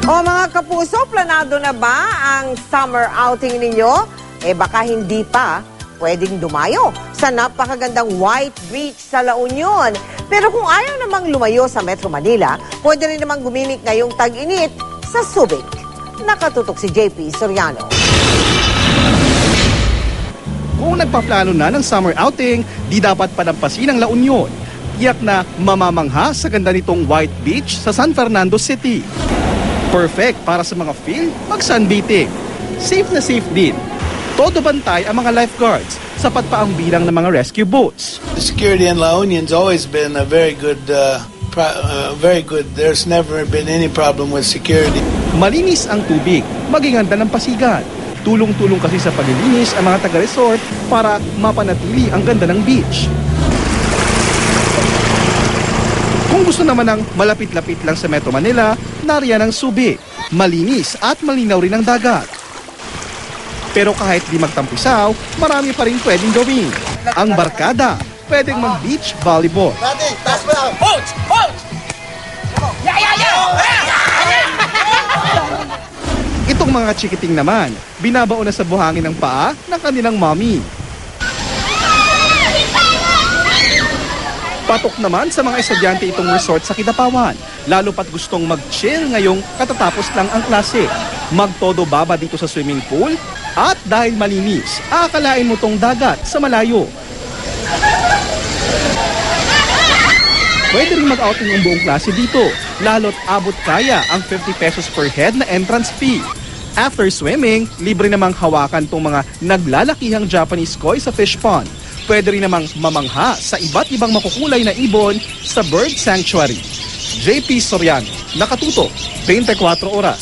O mga kapuso, planado na ba ang summer outing ninyo? Baka hindi pa, pwedeng dumayo sa napakagandang White Beach sa La Union. Pero kung ayaw namang lumayo sa Metro Manila, pwede rin namang gumimik ngayong tag-init sa Subic. Nakatutok si JP Soriano. Kung nagpaplano na ng summer outing, di dapat palampasin ang La Union. Tiyak na mamamangha sa ganda nitong White Beach sa San Fernando City. Perfect para sa mga feel mag-sunbathing. Safe na safe din. Todo bantay ang mga lifeguards. Sapat pa ang bilang ng mga rescue boats. The security in La Union's always been a very good. There's never been any problem with security. Malinis ang tubig, maging handa ng pasigan. Tulong-tulong kasi sa paglilinis ang mga taga-resort para mapanatili ang ganda ng beach. Kung gusto naman ng malapit-lapit lang sa Metro Manila, nariyan ang Subic. Malinis at malinaw rin ang dagat. Pero kahit di magtampisaw, marami pa rin pwedeng gawin. Ang barkada, pwedeng mag-beach volleyball. Itong mga chikiting naman, binabaon na sa buhangin ng paa ng kanilang mommy. Patok naman sa mga estudyante itong resort sa Kidapawan, lalo pat gustong mag-chill ngayong katatapos lang ang klase. Magtodo baba dito sa swimming pool at dahil malinis, aakalain mo tong dagat sa malayo. Pwede rin mag-outing ang buong klase dito, lalo't abot kaya ang 50 pesos per head na entrance fee. After swimming, libre namang hawakan tong mga naglalakihang Japanese koi sa fish pond. Pwede rin namang mamangha sa iba't ibang makukulay na ibon sa bird sanctuary. JP Soriano, nakatutok, 24 oras.